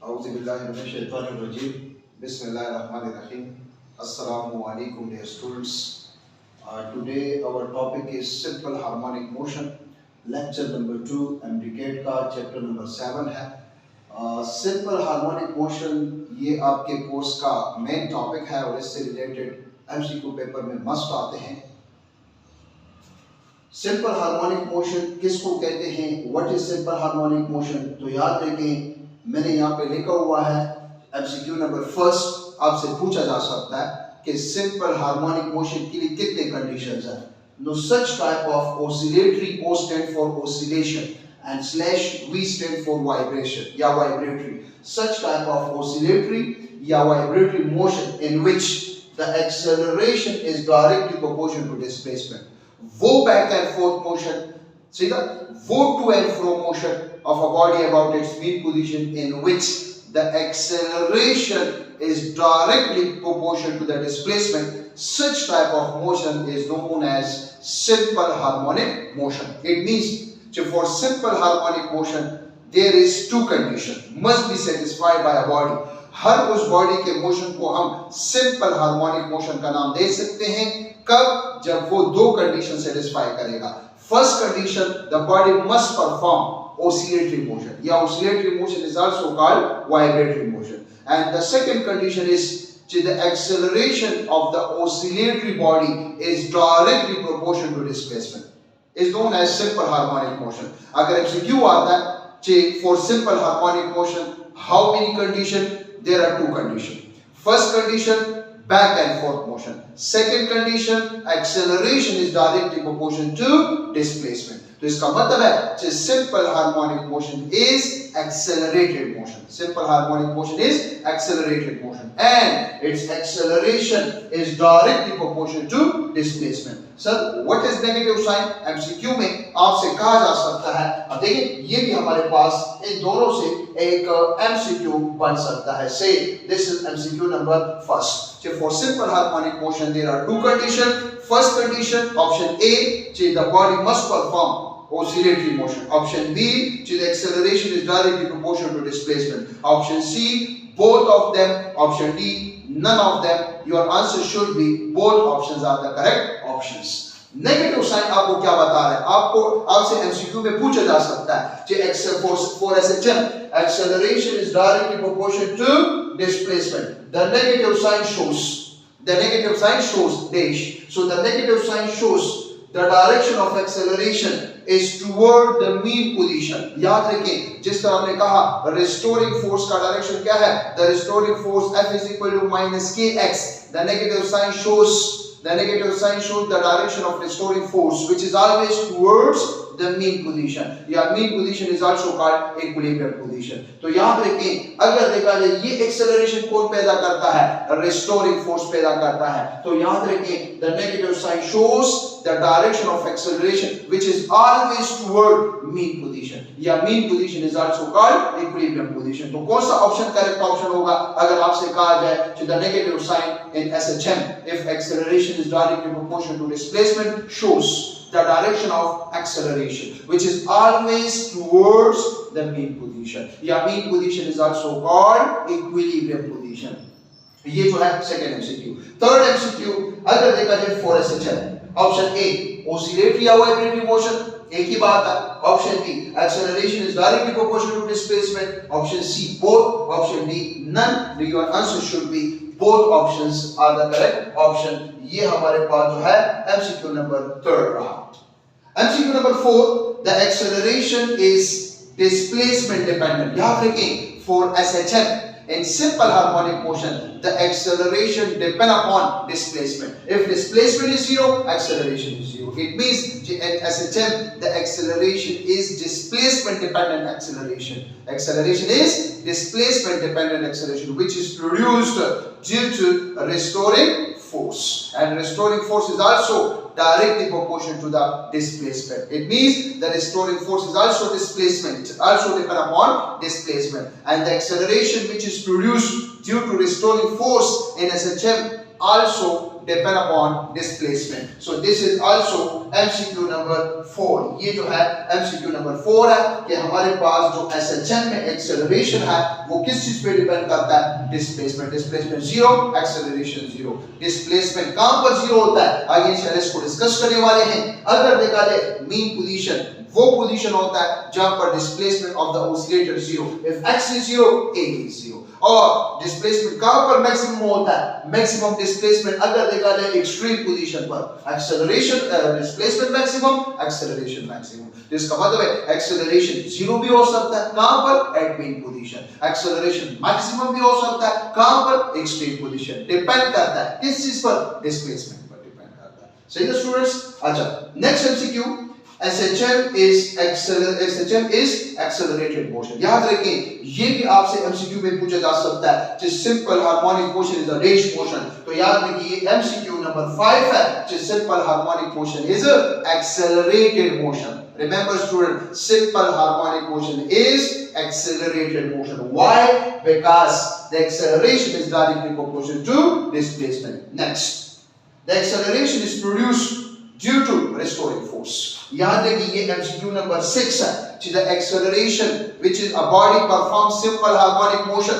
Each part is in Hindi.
Auzubillahiminash-shaytanir-rajim. Bismillahir-rahmanir-rahim. Assalamu alaikum, dear students. Today our topic is simple harmonic motion. Lecture number 2, MDCAT का chapter number 7 है. Simple harmonic motion ये आपके कोर्स का मेन टॉपिक है और इससे रिलेटेड MCQ पेपर में मस्ट आते हैं. सिंपल हार्मोनिक मोशन किसको कहते हैं? What is simple harmonic motion? तो याद रखें, मैंने यहाँ पे लिखा हुआ है MCQ नंबर फर्स्ट. आपसे पूछा जा सकता है कि सिंपल हार्मोनिक मोशन के लिए कितने कंडीशंस हैं. No such type of oscillatory, O stand for oscillation and /V stand for vibration या vibratory. Such type of oscillatory या vibratory motion in which the acceleration is directly proportional to displacement. वो back and forth motion, see that? वो to and fro motion of a body about its mean position in which the acceleration is directly proportional to the displacement. Such type of motion is known as simple harmonic motion. It means for simple harmonic motion there is two conditions must be satisfied by a body. हर उस बॉडी के मोशन को हम सिंपल हार्मोनिक मोशन का नाम दे सकते हैं. कब? जब वो दो कंडीशन सेटिस्फाई करेगा. First condition, the body must perform oscillatory motion. Yeah, oscillatory motion is also called vibratory motion. And the second condition is the acceleration of the oscillatory body is directly proportional to displacement. Is known as simple harmonic motion. अगर MCQ आता है for simple harmonic motion, how many conditions? There are two conditions. First condition, back and forth motion. Second condition, acceleration is directly proportional to displacement. तो इसका मतलब है simple harmonic motion is accelerated motion. Simple harmonic motion is accelerated motion and its acceleration is directly proportional to displacement. Sir, what is negative sign? MCQ में आपसे कहा जा सकता है. अब देखिए ये भी हमारे पास इन दोनों से एक MCQ बन सकता है. Say this is MCQ number first. So for simple harmonic motion there are two conditions. First condition, option A, the body must perform oscillatory motion. Option B, the acceleration is directly proportional to displacement. Option C, both of them. Option D, none of them. Your answer should be both options are the correct options. Negative sign आपको क्या बता रहा है? आपको आपसे MCQ में पूछा जा सकता है कि for SHM acceleration is directly proportional to displacement. The negative sign shows dash. So the negative sign shows the direction of acceleration is toward the mean position. याद रखें, जिस तरह हमने कहा restoring force का डायरेक्शन क्या है? The restoring force F is equal to minus kx. The negative sign shows the direction of restoring force, which is always towards the mean position. Yeah, mean position is also called equilibrium position. तो याद रखें, अगर देखा जाए ये acceleration कौन पैदा करता है? Restoring force पैदा करता है. तो याद रखें, the negative sign shows the direction of acceleration, which is always toward mean position. Yeah, mean position is also called equilibrium position. तो कौन सा ऑप्शन करेक्ट ऑप्शन होगा अगर आपसे कहा जाए कि the negative sign in SHM, if acceleration is directly proportional to displacement, shows the direction of acceleration, which is always towards the mean position. Yeah, mean position is also called equilibrium position. ये जो है second MCQ. Third MCQ अगर देखा जाए for SHM, option A, oscillatory या vibratory motion, एक ही बात है. Option B, acceleration is directly proportional to displacement. Option C, both. Option D, none. Your answer should be both options are the correct option. ये हमारे पास जो है MCQ नंबर 3 रहा. MCQ number 4, the acceleration is displacement dependent. याद रखें, for SHM in simple harmonic motion the acceleration depend upon displacement. If displacement is 0, acceleration is 0. It means in SHM the acceleration is displacement dependent acceleration. Acceleration is displacement dependent acceleration, which is produced due to restoring force, and restoring force is also directly proportional to the displacement. It means the restoring force is also depend upon displacement, and the acceleration which is produced due to restoring force in SHM also depend upon displacement. So this is also MCQ number 4. ये जो है MCQ number 4 है कि हमारे पास जो SHM में acceleration है वो किस चीज पे डिपेंड करता है? डिस्प्लेसमेंट. Displacement 0, acceleration 0. डिस्प्लेसमेंट कहां पर 0 होता है? आगे इंशाल्लाह इसको डिस्कस करने वाले हैं. अगर देखा जाए मीन पोजीशन वो पोजीशन होता है जहां पर displacement of the oscillator 0. If x is 0, a is 0. और डिस्प्लेसमेंट कहां पर मैक्सिमम होता है? मैक्सिमम डिस्प्लेसमेंट अगर देखा जाए एक्सट्रीम पोजीशन पर. Acceleration displacement maximum, acceleration maximum. इसका मतलब है एक्सेलरेशन 0 भी हो सकता है कहां पर? At mean position. Acceleration maximum भी हो सकता है कहां पर? Extreme position. डिपेंड करता है किस चीज पर? डिस्प्लेसमेंट पर डिपेंड करता है. सही है स्टूडेंट्स? अच्छा, next MCQ. SHM is accelerated motion. याद रखें ये भी आपसे MCQ में पूछा जा सकता है. जिस simple harmonic motion is a range motion. तो याद रखिए ये MCQ number 5 है. जिस simple harmonic motion is accelerated motion. Remember student, simple harmonic motion is accelerated motion. Why? Because the acceleration is directly proportional to displacement. Next, the acceleration is produced due to restoring force. याद रखिए ये MCQ number 6 है. The acceleration which is a body performs simple harmonic motion.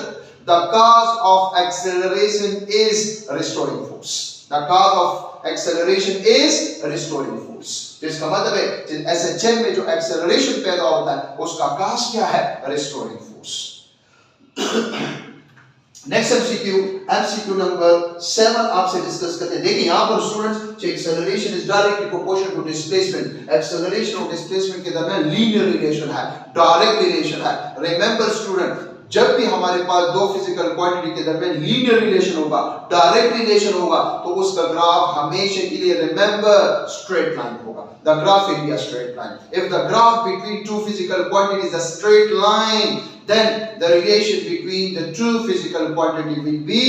The cause of acceleration is restoring force. The cause of acceleration is restoring force. जिसका मतलब है SHM में जो acceleration पैदा होता है उसका cause क्या है? Restoring force. Next MCQ number 7 आपसे डिस्कस करते हैं. देखिए यहां पर students acceleration is directly proportional to displacement. Acceleration और डिस्प्लेसमेंट के दरमियान लीनियर रिलेशन है, डायरेक्ट रिलेशन है. रिमेंबर स्टूडेंट, जब भी हमारे पास दो फिजिकल क्वांटिटी के दरमियान लीनियर रिलेशन होगा, डायरेक्ट रिलेशन होगा, तो उसका ग्राफ हमेशा के लिए रिमेंबर स्ट्रेट लाइन होगा. The graph will be a straight line. If the graph between two physical quantities is a straight line, then the relation between the two physical quantity will be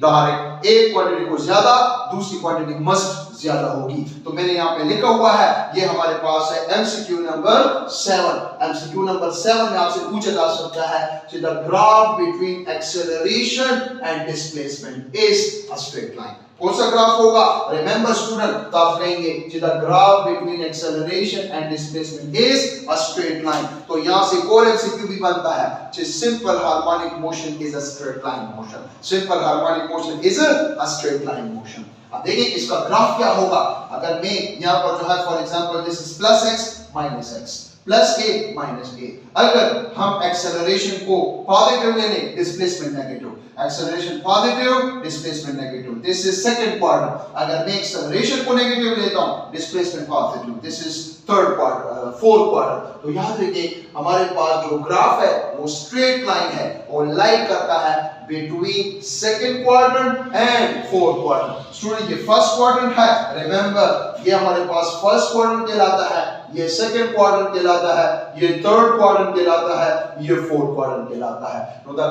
direct. एक क्वांटिटी को ज्यादा, दूसरी क्वांटिटी मस्ट ज्यादा होगी. तो मैंने यहाँ पे लिखा हुआ है, ये हमारे पास है MCQ नंबर 7. MCQ नंबर 7 में आपसे पूछा जा सकता है कि the graph between acceleration and displacement is a straight line. कौन सा ग्राफ होगा? रिमेंबर स्टूडेंट, तो आप कहेंगे कि the graph between acceleration and displacement is a straight line. तो यहां से और MCQ भी बनता है कि simple harmonic motion is a straight line motion. Simple harmonic motion is a straight line motion. अब देखिए इसका ग्राफ क्या होगा. अगर मैं यहां पर जो है for example this is plus x minus x, plus a minus a. अगर हम एक्सेलरेशन को पॉजिटिव ले लें, displacement negative. Acceleration positive, displacement negative. This is second quadrant. अगर मैं एक्सेलरेशन को नेगेटिव लेता हूं, displacement positive. This is third quadrant, fourth quadrant. तो याद रखिए हमारे पास जो ग्राफ है वो स्ट्रेट लाइन है और लाइन करता है between second quadrant and fourth quadrant. Student ये फर्स्ट क्वाड्रेंट है. रिमेंबर ये हमारे पास फर्स्ट क्वाड्रेंट कहलाता है, ये सेकंड क्वाड्रेंट कहलाता है, ये थर्ड क्वाड्रेंट कहलाता है, ये फोर्थ क्वाड्रेंट कहलाता है. तो the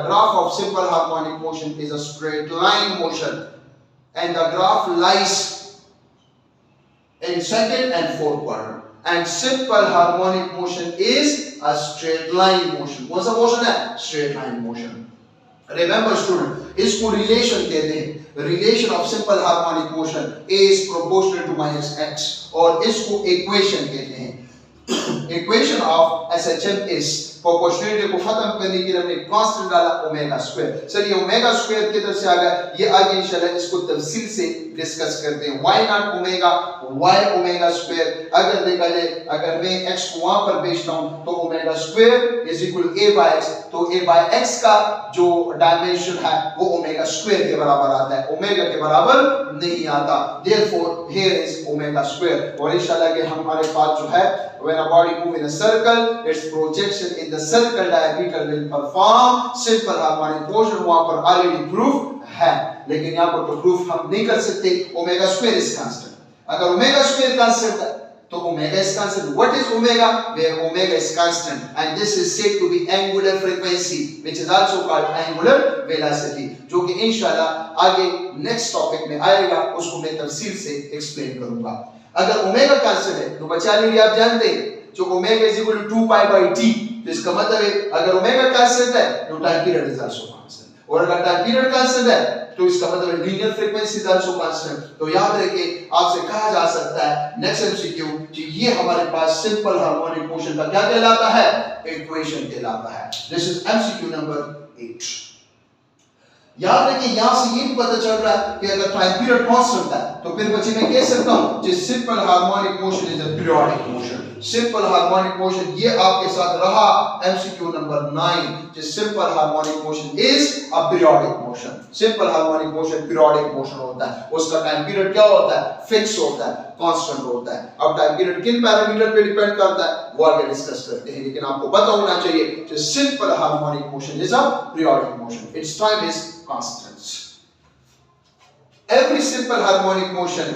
graph of simple harmonic motion is a straight line motion and the graph lies in second and fourth quadrant. And simple harmonic motion is a straight line motion. कौन सा मोशन है? Straight line motion. Remember student, इसको relation कहते हैं. Relation of simple harmonic motion is proportional to minus x और इसको equation कहते हैं. Equation of SHM is proportionality को खत्म करने के लिए हमने कांस्टेंट डाला ओमेगा स्क्वायर. सर ये ओमेगा स्क्वायर की तरफ से आ गया, ये आगे इंशाल्लाह इसको तफसील से डिस्कस करते हैं. y not omega, y omega square. अगर देखा जाए अगर मैं x को वहां पर भेजता हूं तो omega square is equal a by x. तो a बाय x का जो डायमेंशन है वो ओमेगा स्क्वायर के बराबर आता है, ओमेगा के बराबर नहीं आता. Therefore here is omega square. और इंशाल्लाह के हमारे पास जो है when a body move in a circle, its projection in the circle diameter will perform simple harmonic motion. वहां पर already proof है, लेकिन यहाँ पर तो proof हम नहीं कर सकते. Omega square is constant. अगर ओमेगा स्क्वायर constant है तो omega is constant. What is omega? Where omega is constant, and this is said to be angular frequency, which is also called angular velocity, जो कि इंशाल्लाह आगे नेक्स्ट टॉपिक में आएगा, उसको मैं तफसील से एक्सप्लेन करूंगा. अगर ओमेगा कांस्टेंट है तो बचा लीजिए, आप जानते हैं जो omega is equal to 2 pi by t. तो इसका मतलब है अगर ओमेगा कांस्टेंट है तो time period is also constant, और अगर टाइम पीरियड कांस्टेंट है तो इसका मतलब linear frequency is also constant. तो याद रखिए आपसे कहा जा सकता है नेक्स्ट एमसीक्यू कि ये हमारे पास सिंपल हार्मोनिक मोशन का क्या कहलाता है, इक्वेशन कहलाता है। This is MCQ number 8। याद रखिए यहां से ये भी पता चल रहा है कि अगर टाइम पीरियड कांस्टेंट है तो फिर बच्चे मैं कह सकता हूं कि simple harmonic motion is a periodic motion. Simple harmonic motion ये आपके साथ रहा एमसीक्यू नंबर 9 कि simple harmonic motion is a periodic motion. Simple harmonic motion periodic motion होता है, उसका टाइम पीरियड क्या होता है, फिक्स होता है, कांस्टेंट होता है। अब टाइम पीरियड किन पैरामीटर पे डिपेंड करता है वो आगे डिस्कस करते हैं, लेकिन आपको पता होना चाहिए कि simple harmonic motion is a periodic motion, it's time is constant. Every simple harmonic motion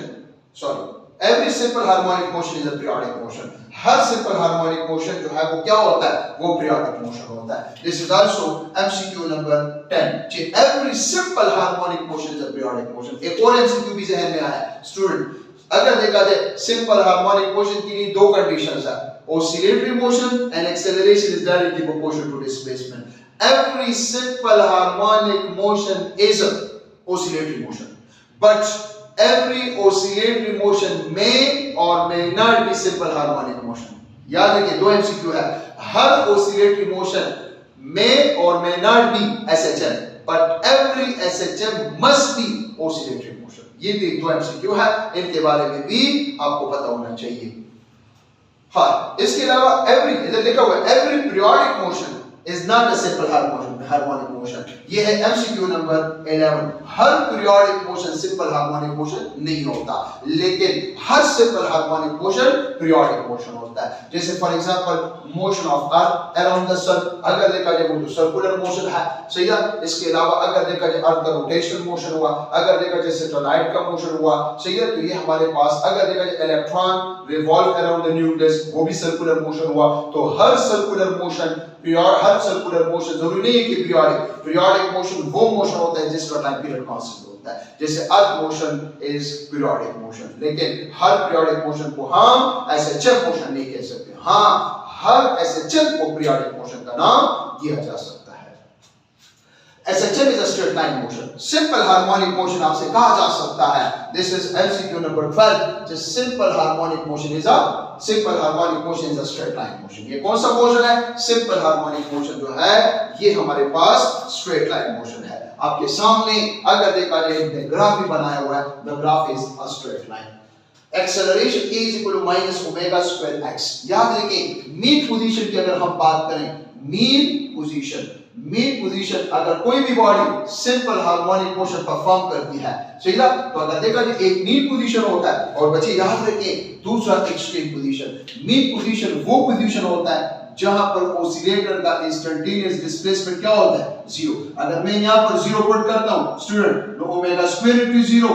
is a periodic motion. Her simple harmonic motion जो है वो क्या होता है, वो periodic motion होता है। This is also MCQ number 10. Every simple harmonic motion is a periodic motion. एक और MCQ भी ज़हन में आया स्टूडेंट, अगर देखा जाए simple harmonic motion की लिए दो conditions है, oscillatory motion and acceleration is directly proportional to displacement. Every simple harmonic motion is an oscillatory motion, but every oscillatory motion may or may not be simple harmonic motion. याद रखिए दो MCQ है, हर oscillatory motion may or may not be SHM, but every SHM must be oscillatory motion. ये भी दो MCQ है, इनके बारे में भी आपको पता होना चाहिए। हाँ, इसके अलावा every इधर लिखा हुआ है every periodic motion is not a simple harmonic motion. ये है MCQ नंबर 11। हर periodic motion simple harmonic motion नहीं होता, लेकिन हर simple harmonic motion periodic motion होता है। जैसे for example motion of earth around the sun, अगर देखा जाए वो तो circular motion है, सही है। इसके अलावा अगर देखा जाए अर्थ का रोटेशन मोशन हुआ, अगर देखा जाए सैटेलाइट का मोशन हुआ, सही है, तो ये हमारे पास अगर देखा जाए electron revolve around the nucleus, वो भी सर्कुलर मोशन हुआ। तो हर सर्कुलर मोशन हर सर्कुलर मोशन जरूरी नहीं है कि पीरियोडिक मोशन वो मोशन होता है जिसका टाइम पीरियड कांस्टेंट होता है, जैसे अर्थ मोशन इज पीरियोडिक मोशन, लेकिन हर पीरियोडिक मोशन को हम एसएचएम मोशन नहीं कह सकते। हाँ, हर एसएचएम को पीरियोडिक मोशन का नाम दिया जा सकता है। SHM is a straight line motion. Simple harmonic motion आपसे कहा जा सकता है। This is MCQ number 12. Just simple harmonic motion is a straight line motion. ये कौन सा मोशन है? Simple harmonic motion जो है ये हमारे पास straight line motion है। आपके सामने अगर देखा जाए हमने ग्राफ भी बनाया हुआ है, the graph is a straight line. Acceleration A is equal to minus omega square x. याद रखें मीन पोजीशन की अगर हम बात करें, मीन पोजीशन अगर कोई भी body simple harmonic motion perform करती है, सही ना, तो अगर देखा जाए एक मीन पोजीशन होता है और बच्चे याद रखें दूसरा एक्सट्रीम पोजीशन। मीन पोजीशन वो पोजीशन होता है जहां पर ओसिलेटर का इंस्टेंटेनियस डिस्प्लेसमेंट क्या होता है, जीरो। अगर मैं यहां पर जीरो पुट करता हूं student, no omega square into zero,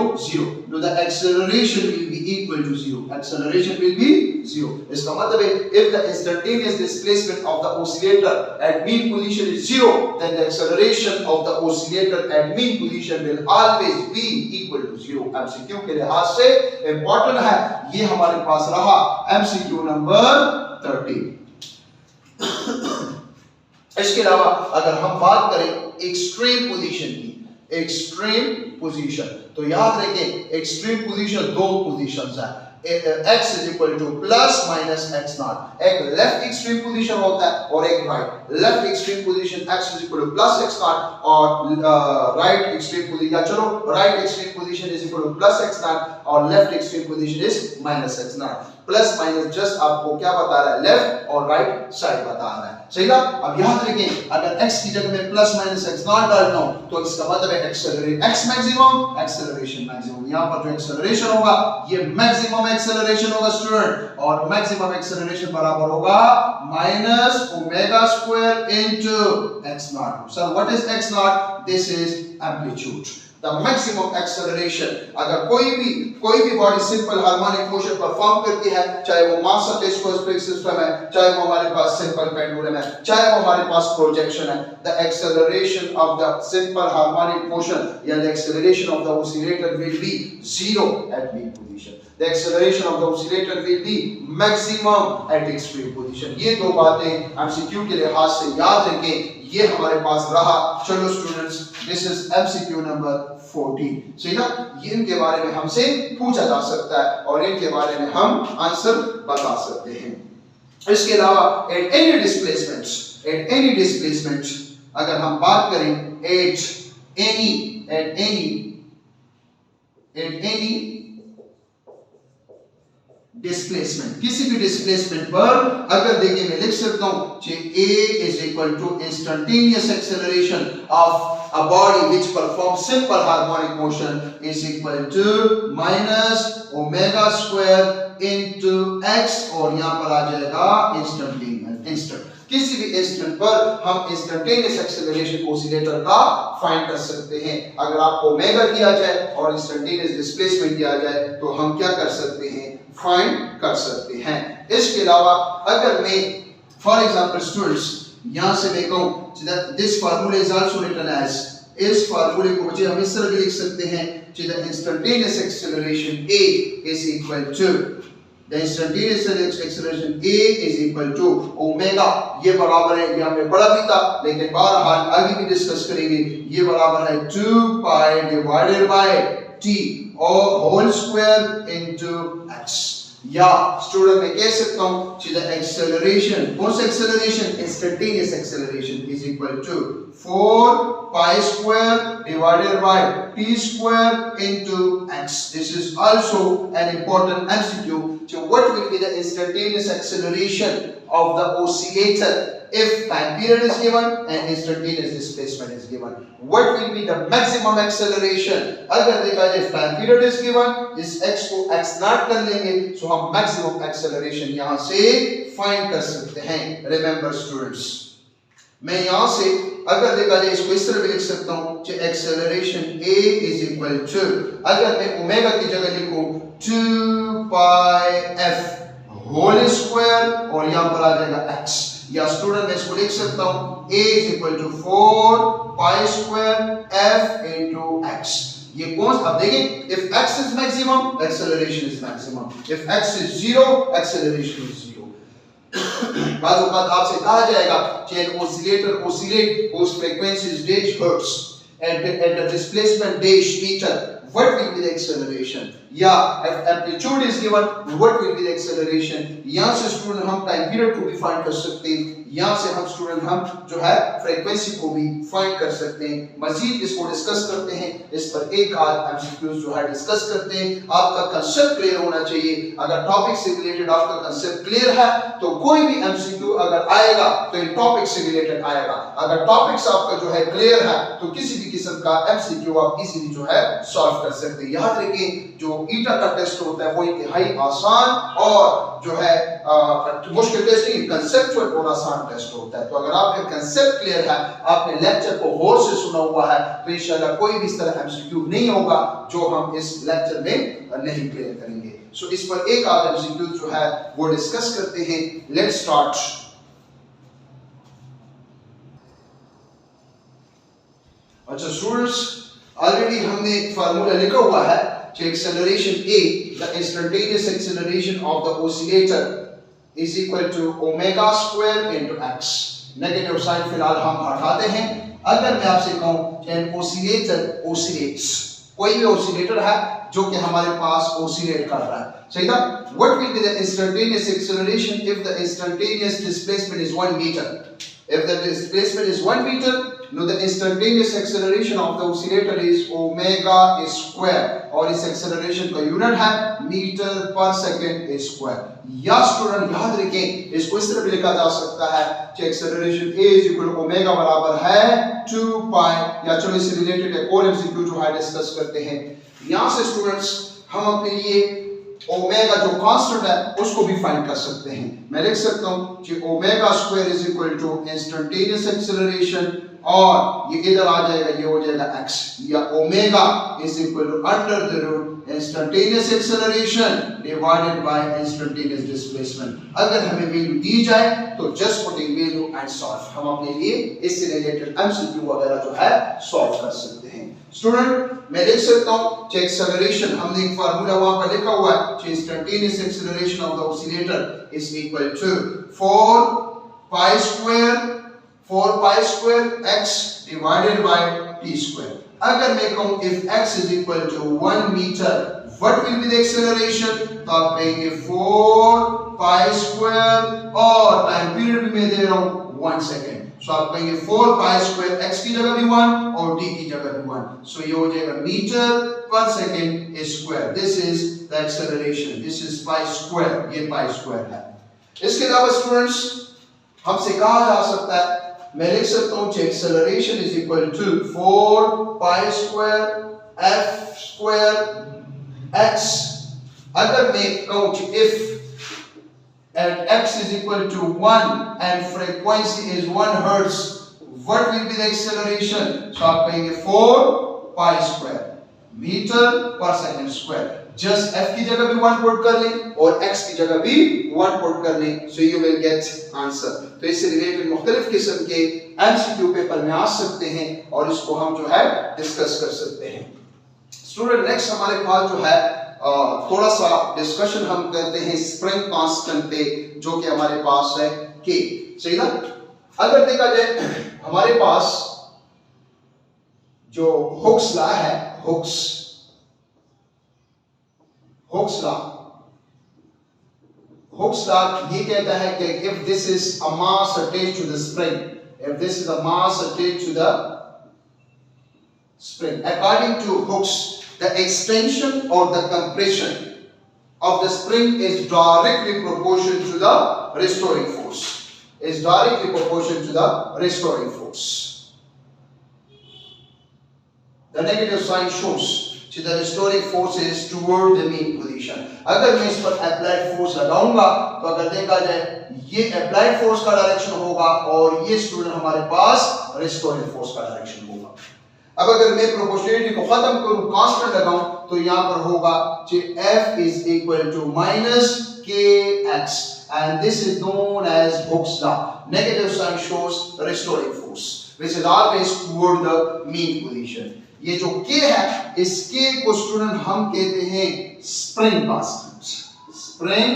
no the acceleration will be equal to zero, acceleration will be zero. इसका मतलब है if the instantaneous displacement of the oscillator at mean position is zero, then the acceleration of the oscillator at mean position will always be equal to zero. MCQ के लिहाज से इंपॉर्टेंट है, ये हमारे पास रहा एमसीक्यू नंबर 13। इसके अलावा अगर हम बात करें एक्सट्रीम पोजीशन की, एक्सट्रीम पोजीशन, तो याद रखें एक्सट्रीम पोजीशन दो पोजीशंस है, x is equal to plus minus x naught। एक लेफ्ट एक्सट्रीम पोजीशन होता है और एक right. Left extreme position x is equal to plus x naught और राइट एक्सट्रीम पोजीशन, या चलो right extreme position is equal to plus x naught और left extreme position is minus x naught। Plus minus just आपको क्या बता रहा है, लेफ्ट और राइट साइड बता रहा है, सही ना। अब याद रखें अगर x की जगह में प्लस माइनस x नॉट डालता हूं तो इसका मतलब है accelerate x maximum, acceleration maximum. यहां पर जो एक्सेलरेशन होगा ये मैक्सिमम एक्सेलरेशन होगा स्टूडेंट, और मैक्सिमम एक्सेलरेशन बराबर होगा minus omega square into x not. Sir what is x not? This is amplitude, the maximum acceleration। अगर कोई भी body simple harmonic motion perform करती है, चाहे वो मास ऑफ टेस्टोस्पेरिक सिस्टम है, चाहे वो हमारे पास सिंपल पेंडुलम है, चाहे वो हमारे पास प्रोजेक्शन है, the acceleration of the simple harmonic motion या the acceleration of the oscillator will be zero at mean position। The acceleration of the oscillator will be maximum at extreme position। ये दो बातें एमसीक्यू के लिहाज से याद रखें, ये हमारे पास रहा। चलो students, this is MCQ number 14। सही ना, ये इनके बारे में हमसे पूछा जा सकता है और इनके बारे में हम आंसर बता सकते हैं। इसके अलावा एट एनी डिस्प्लेसमेंट अगर हम बात करें एट एनी डिस्प्लेसमेंट, किसी भी डिस्प्लेसमेंट पर अगर देखिए मैं लिख सकता हूं A is equal to instantaneous acceleration of a body which performs simple harmonic motion is equal to minus omega square into x और यहां पर आ जाएगा इंस्टेंट। किसी भी इंस्टेंट पर हम इंस्टेंटेनियस एक्सेलरेशन ऑसिलेटर का फाइंड कर सकते हैं। अगर आपको ओमेगा दिया जाए और इंस्टेंटेनियस डिस्प्लेसमेंट दिया जाए तो हम क्या कर सकते हैं, फाइंड कर सकते हैं। इसके अलावा अगर मैं फॉर एग्जांपल स्टूडेंट्स यहां से मैं कहूं this formula is also written as, इस फार्मूले को मुझे हम इस तरह भी लिख सकते हैं the instantaneous acceleration A is equal to the instantaneous acceleration A is equal to omega, ये बराबर है, ये हमने पढ़ा भी था लेकिन बहरहाल आगे भी डिस्कस करेंगे, ये बराबर है 2 पाई डिवाइडेड बाय T और होल स्क्वायर इनटू x। या स्टूडेंट मैं कह सकता हूं द एक्सेलरेशन, कौन सा acceleration, instantaneous acceleration is equal to 4 pi square divided by t square into x। This is also an important MCQ. So what will be the instantaneous acceleration of the oscillator if time period is given and instantaneous displacement is given? What will be the maximum acceleration? अगर देखा जाए time period is given, इस x को x naught कर लेंगे so हम maximum acceleration यहाँ से find कर सकते हैं। Remember students, मैं यहाँ से अगर देखा जाए इसको इस तरह भी लिख सकता हूँ कि acceleration A is equal to, अगर मैं ओमेगा की जगह लिखूं 2 पाई f होल स्क्वायर और यहाँ पर आ जाएगा x, या स्टूडेंट मैं इसको लिख सकता हूँ A is equal to 4 pi square f into x। ये कौन, अब देखिए if x is maximum acceleration is maximum, if x is 0 acceleration is 0। बाद वक्त आपसे कहा जाएगा कि an oscillator oscillate whose frequency is dash hertz at the displacement dash meter, what will be the acceleration? या if amplitude is given, what will be the acceleration? यहाँ से स्टूडेंट हम टाइम पीरियड को भी फाइंड कर सकते हैं, यहाँ से हम स्टूडेंट हम जो है फ्रीक्वेंसी को भी फाइंड कर सकते हैं। मजीद इसको डिस्कस करते हैं, इस पर एक आध एमसीक्यूज जो है डिस्कस करते हैं। आपका कंसेप्ट क्लियर होना चाहिए। अगर टॉपिक से रिलेटेड आपका कंसेप्ट क्लियर है तो कोई भी एमसीक्यू अगर आएगा तो इन टॉपिक से रिलेटेड आएगा। अगर टॉपिक्स आपका जो है क्लियर है तो किसी भी किस्म का एमसीक्यू आप इजीली जो है सॉल्व कर सकते हैं। याद रखिए जो ईटा का टेस्ट होता है वो इंतहाई आसान और जो है मुश्किल टेस्ट नहीं, कंसेप्चुअल और आसान टेस्ट होता है। तो अगर आपका कंसेप्ट क्लियर है, आपने लेक्चर को गौर से सुना हुआ है तो इंशाल्लाह कोई भी इस तरह एमसीक्यू नहीं होगा जो हम इस लेक्चर में नहीं क्लियर करेंगे। सो इस पर एक आध एमसीक्यू जो है वो डिस्कस करते हैं। Let's start. अच्छा स्टूडेंट्स, ऑलरेडी हमने फार्मूला लिखा हुआ है कि acceleration A, the instantaneous acceleration of the oscillator is equal to omega square into x। Negative sign फिलहाल हम हटाते हैं। अगर मैं आपसे कहूं कि an oscillator oscillates, कोई भी oscillator है जो कि हमारे पास oscillate कर रहा है, सही था? What will be the instantaneous acceleration if the instantaneous displacement is 1 meter? If the displacement is 1 meter, no, the instantaneous acceleration of the oscillator is omega square और इस acceleration का यूनिट है मीटर पर सेकंड स्क्वायर। या स्टूडेंट याद रखें इसको इस तरह भी लिखा जा सकता है कि acceleration A is equal to omega बराबर है 2 पाई, या चलो इससे रिलेटेड एक और एमसीक्यू जो है डिस्कस करते हैं। यहाँ से स्टूडेंट्स हम अपने लिए ओमेगा जो कांस्टेंट है उसको भी फाइंड कर सकते हैं। मैं लिख सकता हूं कि omega square is equal to instantaneous acceleration और ये इधर आ जाएगा, ये हो जाएगा x, या omega is equal to under the root instantaneous acceleration divided by instantaneous displacement. अगर हमें वैल्यू दी जाए तो just putting value and solve, हम अपने लिए इससे रिलेटेड एमसीक्यू वगैरह जो है सॉल्व कर सकते हैं। स्टूडेंट मैं लिख सकता हूं कि एक्सेलरेशन, हमने एक फार्मूला वहां पर लिखा हुआ है कि instantaneous acceleration of the oscillator is equal to 4 pi square 4 pi square x divided by t square. अगर मैं कहूं if x is equal to 1 metre what will be the acceleration, तो आप कहेंगे 4 पाई स्क्वायर और टाइम पीरियड भी मैं दे रहा हूं 1 सेकंड। सो आप कहेंगे 4 पाई स्क्वायर x की जगह भी 1 और t की जगह भी 1। सो ये हो जाएगा metre per second square. This is the acceleration, this is pi square, ये पाई स्क्वायर है। इसके अलावा स्टूडेंट्स हमसे कहा जा सकता है, मैं लिख सकता हूं acceleration is equal to 4 pi square f square x। अगर मैं कहूं if at x is equal to 1 and frequency is 1 hertz, what will be the acceleration? So आप कहेंगे 4 pi square meter per second square। just f की जगह भी 1 पुट कर लें और x की जगह भी 1 पुट कर लें, so you will get answer। तो इससे रिलेटेड मुख्तलिफ किस्म के MCQ पेपर में आ सकते हैं और इसको हम जो है डिस्कस कर सकते हैं। स्टूडेंट नेक्स्ट हमारे पास जो है थोड़ा सा डिस्कशन हम करते हैं स्प्रिंग कांस्टेंट पे, जो कि हमारे पास है k। सही ना? अगर देखा जाए हमारे पास जो हुक्स लॉ है, हुक्स लॉ ये कहता है कि if this is a mass attached to the spring, if this is a mass attached to the spring, according to Hooke's, the extension or the compression of the spring is directly proportional to the restoring force, is directly proportional to the restoring force. The negative sign shows that the restoring force is toward the mean position। अगर मैं इस पर applied force लगाऊंगा तो अगर देखा जाए ये applied force का डायरेक्शन होगा और ये स्टूडेंट हमारे पास restoring force का डायरेक्शन होगा। अब अगर मैं प्रोपोर्शनलिटी को खत्म करूं, कांस्टेंट लगाऊं, तो यहां पर होगा कि F is equal to minus kx and this is known as Hooke's law। negative sign shows restoring force which is always toward the mean position। ये जो k है, इस k को स्टूडेंट हम कहते हैं स्प्रिंग कांस्टेंट। स्प्रिंग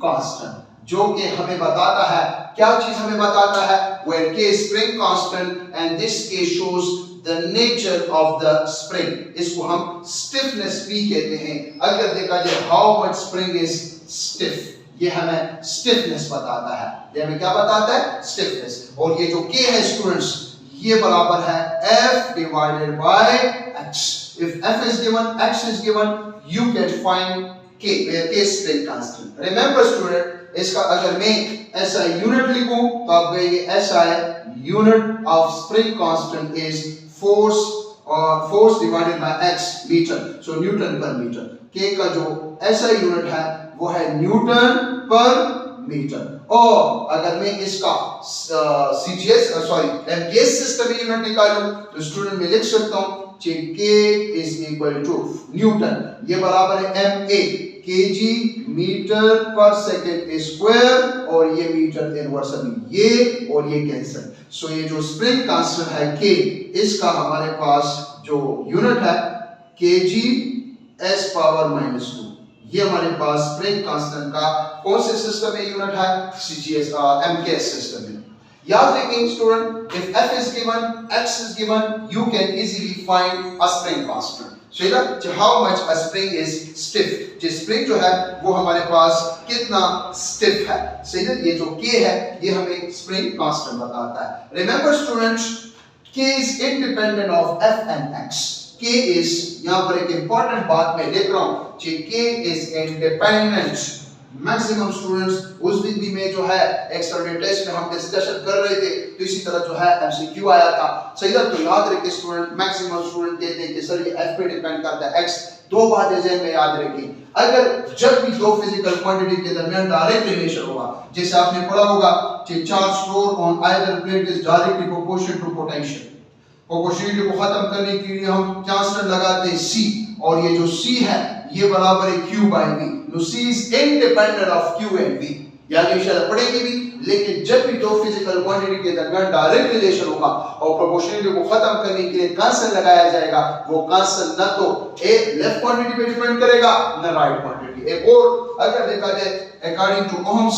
कांस्टेंट जो कि हमें बताता है, क्या चीज हमें बताता है, where k is spring constant and this k shows the nature of the spring। इसको हम stiffness भी कहते हैं। अगर देखा जाए how much spring is stiff, ये हमें stiffness बताता है। ये हमें क्या बताता है? stiffness। और ये जो k है स्टूडेंट्स, ये बराबर है F divided by x। if F is given, x is given, you can find k, where k is spring constant। remember student, इसका अगर मैं SI यूनिट लिखूं तो आप कहेंगे SI unit of spring constant is force divided by x metre, so newton per metre. k का जो SI यूनिट है वो है न्यूटन पर मीटर। और अगर मैं इसका MKS सिस्टम में यूनिट निकालूं तो स्टूडेंट में लिख सकता हूं कि k is equal to newton, ये बराबर है MA kg metre per second square, और ये मीटर इनवर्स अभी ये और ये कैंसिल। सो ये जो स्प्रिंग कांस्टेंट है k, इसका हमारे पास जो यूनिट है kg s पावर -2, ये हमारे पास स्प्रिंग कांस्टेंट का कौन से सिस्टम में यूनिट है? CGS MKS सिस्टम में। याद रखें student, if f is given, x is given, you can easily find a spring constant। सही ना? how much a spring is stiff, जो स्प्रिंग जो है वो हमारे पास कितना स्टिफ है। सही ना? ये जो k है ये हमें स्प्रिंग कांस्टेंट बताता है। Remember students, k is independent of f and x। k is, यहाँ पर एक इंपॉर्टेंट बात मैं लिख रहा हूँ कि k is independent। Maximum students उस दिन भी मैं जो है एक्सटर्नल टेस्ट में हम डिस्कशन कर रहे थे तो इसी तरह जो है MCQ आया था। सही है? तो याद रखिए स्टूडेंट, मैक्सिमम स्टूडेंट कहते हैं कि सर ये f पे डिपेंड करता है x। दो बातें ज़हन में याद रखिए, अगर जब भी दो फिजिकल क्वांटिटी के दरमियान डायरेक्ट रिलेशन होगा, जैसे आपने पढ़ा होगा कि charge store on either plate is directly proportional to potential. Proportionality को खत्म करने के लिए हम कांस्टेंट लगाते हैं c, और ये जो c है ये बराबर है q by v। No c is independent of q and v, यानी इंशाल्लाह पढ़ेंगे भी। लेकिन जब भी दो फिजिकल क्वांटिटी के दरमियान डायरेक्ट रिलेशन होगा और प्रोपोर्शनलिटी को खत्म करने के लिए कांस्टेंट लगाया जाएगा, वो कांस्टेंट ना तो ए लेफ्ट क्वांटिटी पे डिपेंड करेगा ना राइट क्वांटिटी। एक और अगर देखा जाए according to Ohm's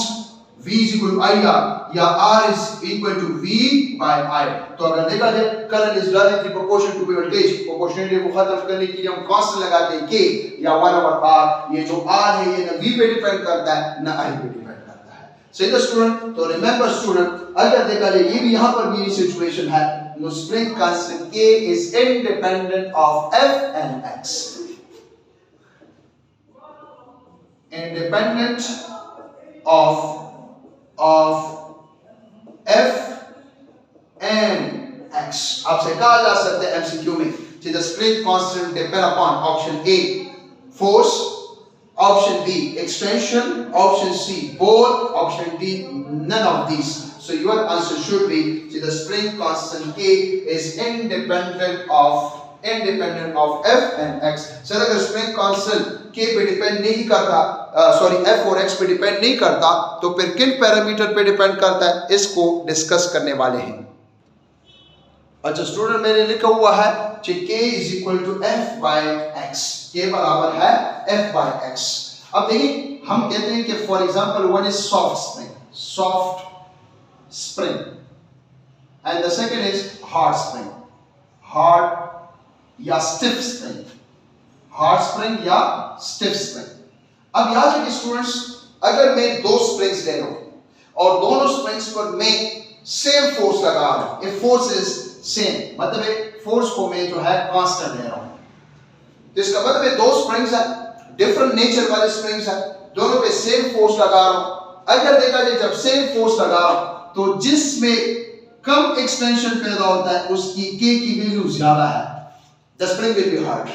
V is equal to IR या R is equal to V by I। तो अगर देखा जाए current is directly proportional to voltage, proportionality को खत्म करने के लिए हम कांस्टेंट लगाते हैं K या 1/R। ये जो R है ये ना V पे डिपेंड करता है ना I पे डिपेंड करता है। सही है स्टूडेंट? तो रिमेंबर स्टूडेंट, अगर देखा जाए ये भी यहाँ पर भी ये सिचुएशन है, no spring constant K is independent of F and X, independent of F and X। आपसे कहा जा सकता है MCQ में कि the spring constant depend upon option A force, option B extension, option C both, option D none of these। So your answer should be the spring constant K is independent of F and X। Sir अगर स्प्रिंग कांस्टेंट K पे डिपेंड नहीं करता, सॉरी F और X पे डिपेंड नहीं करता, तो फिर किन पैरामीटर पे डिपेंड करता है, इसको डिस्कस करने वाले हैं। अच्छा स्टूडेंट, मैंने लिखा हुआ है कि K is equal to F by X, K बराबर है F by X। अब देखिए हम कहते हैं कि for example one is soft spring and the second is hard spring, hard या स्टिफ स्प्रिंग, हार्ड स्प्रिंग या स्टिफ स्प्रिंग। अब याद रखिए स्टूडेंट्स, अगर मैं दो स्प्रिंग्स ले रहा हूं और दोनों स्प्रिंग्स पर मैं सेम फोर्स लगा रहा हूं, इफ फोर्स इज सेम, मतलब फोर्स को मैं जो है कांस्टेंट ले रहा हूं, तो इसका मतलब दो स्प्रिंग्स है, डिफरेंट नेचर वाले स्प्रिंग्स है, दोनों पे सेम फोर्स लगा रहा हूं। अगर देखा जाए जब सेम फोर्स लगा रहा हूं तो जिसमें कम एक्सटेंशन पैदा होता है उसकी K की वैल्यू ज्यादा है, the spring will be hard.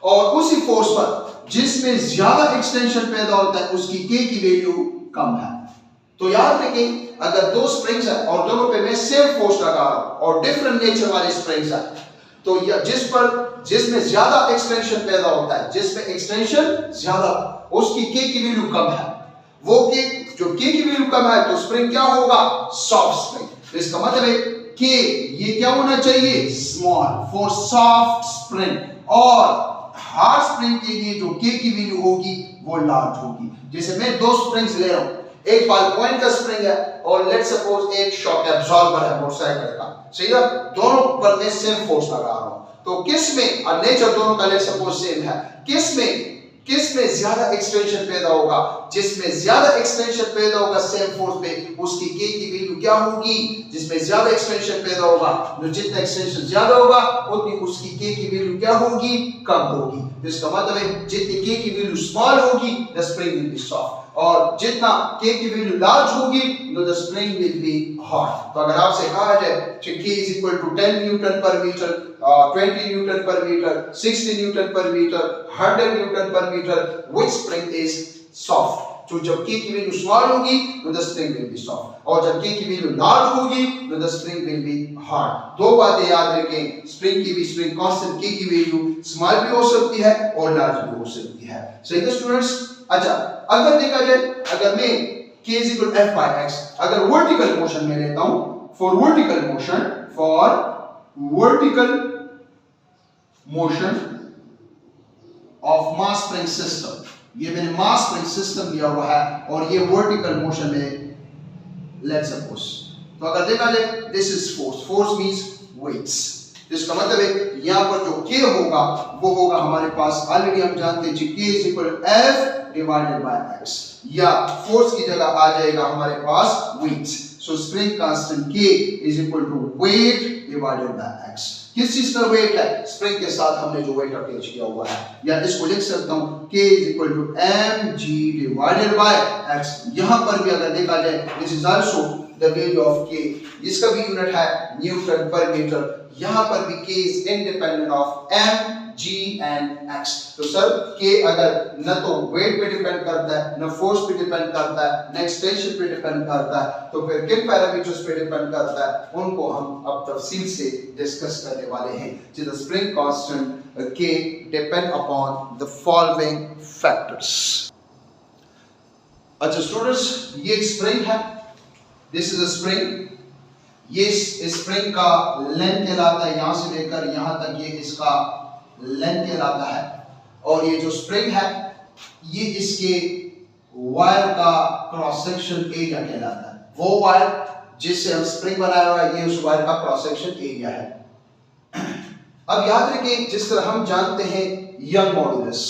और उसी फोर्स पर जिसमें ज्यादा एक्सटेंशन पैदा होता है उसकी K की वैल्यू कम है। तो याद रखें अगर दो स्प्रिंग्स है और दोनों पे मैं सेम फोर्स लगा रहा हूं और डिफरेंट नेचर वाले स्प्रिंग्स है, तो जिसमें ज्यादा एक्सटेंशन पैदा होता है, जिसमें एक्सटेंशन ज्यादा, उसकी K की वैल्यू कम है, वो K जो K की वैल्यू कम है तो स्प्रिंग क्या होगा, सॉफ्ट स्प्रिंग। तो इसका मतलब है K ये क्या होना चाहिए, स्मॉल फॉर सॉफ्ट स्प्रिंग, और हार्ड स्प्रिंग के लिए जो K की वैल्यू होगी वो लार्ज होगी। जैसे मैं दो स्प्रिंग्स ले रहा हूं, एक बॉल पॉइंट का स्प्रिंग है और लेट्स सपोज एक शॉक एब्जॉर्बर है मोटरसाइकिल का, सही है, दोनों पर मैं सेम फोर्स लगा रहा हूं, तो किस में, और नेचर दोनों का लेट्स सपोज सेम है, किस में ज्यादा एक्सटेंशन पैदा होगा, जिसमें ज्यादा एक्सटेंशन पैदा होगा सेम फोर्स पे उसकी K की वैल्यू क्या होगी, जिसमें ज्यादा एक्सटेंशन पैदा होगा, तो जितना एक्सटेंशन ज्यादा होगा उतनी उसकी K की वैल्यू क्या होगी, कम होगी। तो इसका मतलब है जितनी K की वैल्यू स्मॉल होगी the spring will be soft, और जितना K की वैल्यू लार्ज होगी तो the spring will be hard. तो अगर आपसे कहा जाए कि K is equal to 10 Newton per metre, 20 Newton per metre, 60 Newton per metre, 100 Newton per metre, which spring is soft? तो जब K की वैल्यू स्मॉल होगी तो the spring will be soft, और जब K की वैल्यू लार्ज होगी तो the spring will be hard. दो बातें याद रखें, स्प्रिंग कांस्टेंट K की वैल्यू स्मॉल भी हो सकती है और लार्ज भी हो सकती है। सही है स्टूडेंट्स? अच्छा अगर देखा जाए, अगर मैं K is equal to F by X, अगर वर्टिकल मोशन में लेता हूं, for vertical motion of mass spring system, ये मैंने मास स्प्रिंग सिस्टम दिया हुआ है और ये वर्टिकल मोशन में लेट्स सपोज, तो अगर देखा जाए this is force means weights, इसका मतलब है यहां पर जो K होगा वो होगा हमारे पास, ऑलरेडी हम जानते हैं K is equal to F divided by X, या फोर्स की जगह आ जाएगा हमारे पास weights. So spring constant K is equal to weight divided by X। किस चीज का वेट है, स्प्रिंग के साथ हमने जो वेट अटैच किया हुआ है, या इसको लिख सकता हूं K is equal to mg divided by X। यहां पर भी अगर देखा जाए this is also the value of K, इसका भी यूनिट है न्यूटन पर मीटर, यहां पर भी K is independent of m, G and X। तो सर K अगर न तो वेट पे डिपेंड करता है, न फोर्स पे डिपेंड करता है, न एक्सटेंशन पे डिपेंड करता है, तो फिर किन पैरामीटर्स पे डिपेंड करता है उनको हम अब तफसील से डिस्कस करने वाले हैं। So the spring constant K depend upon the following factors। अच्छा स्टूडेंट्स, ये एक स्प्रिंग है, दिस इज अ स्प्रिंग, ये स्प्रिंग का लेंथ कहलाता है, यहां से लेकर यहां तक ये इसका लेंथ कहलाता है, और ये जो स्प्रिंग है ये इसके वायर का क्रॉस सेक्शन एरिया कहलाता है। वो वायर जिससे हम स्प्रिंग बनाया हुआ है, ये उस वायर का क्रॉस सेक्शन एरिया है। अब याद रखिए, जिस तरह हम जानते हैं यंग मॉडुलस,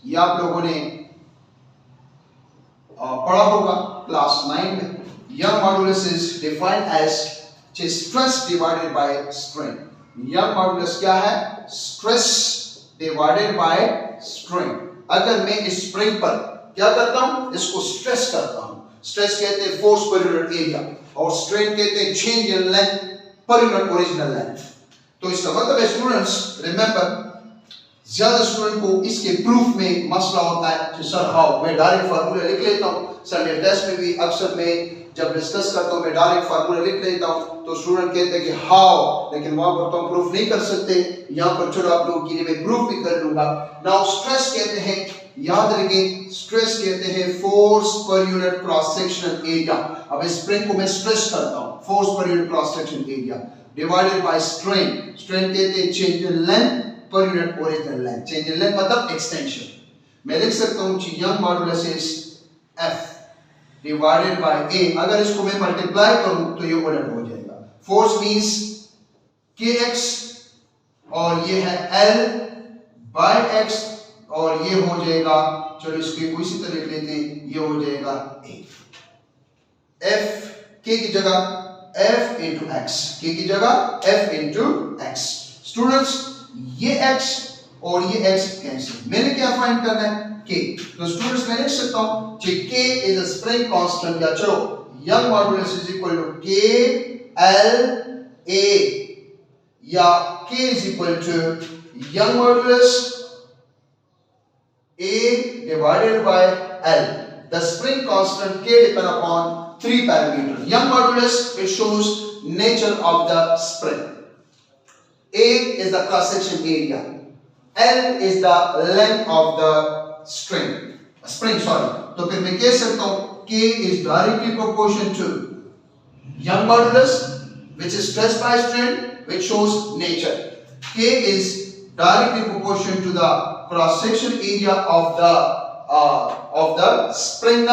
ये आप लोगों ने पढ़ा होगा क्लास 9 में। Young modulus is defined as stress divided by strain. Young modulus क्या है? Stress divided by strain. अगर मैं इस स्प्रिंग पर क्या करता हूं, इसको स्ट्रेस करता हूं, स्ट्रेस कहते हैं फोर्स पर यूनिट एरिया, और स्ट्रेन कहते हैं change in length per unit original length. तो इसका मतलब है स्टूडेंट्स, रिमेंबर, ज्यादा स्टूडेंट को इसके प्रूफ में मसला होता है कि सर हाउ, मैं डायरेक्ट फार्मूला लिख लेता हूं। संडे टेस्ट में भी अक्सर मैं जब डिस्कस करता हूं, मैं डायरेक्ट फार्मूला लिख लेता हूं, तो स्टूडेंट कहते हैं कि हाउ, लेकिन वहां पर तो हम प्रूफ नहीं कर सकते। यहां पर छोड़ो, आप लोगों के लिए मैं प्रूफ भी कर लूंगा। नाउ स्ट्रेस कहते हैं, याद रखें, स्ट्रेस कहते हैं force per unit cross sectional area. अब इस स्प्रिंग को मैं स्ट्रेस करता हूं, force per unit cross sectional area divided by strain. Strain कहते हैं change in length per unit original length. Change in length मतलब एक्सटेंशन। मैं लिख सकता हूं कि young modulus is F divided by A। अगर इसको मैं मल्टीप्लाई करूं तो ये उलट हो जाएगा। फोर्स मींस kx और ये है L बाय x, और ये हो जाएगा, चलो इसको इसी तरह लिख लेते हैं, ये हो जाएगा A। F k की जगह F into x, k की जगह F into x। स्टूडेंट्स, ये x और ये x कैंसिल, मैंने क्या फाइंड करना है? k। तो स्टूडेंट्स मैं लिख सकता हूं कि k is a spring constant, या चलो Young modulus is equal to k L A, या k is equal to Young modulus A divided by L. The spring constant K depend upon 3 parameters. Young modulus, it shows nature of the spring. A is the cross section area. L is the length of the spring. तो फिर मैं कह सकता हूं K is directly proportional to young modulus, which is stress by strain, which shows nature. K is directly proportional to the cross section area of the spring,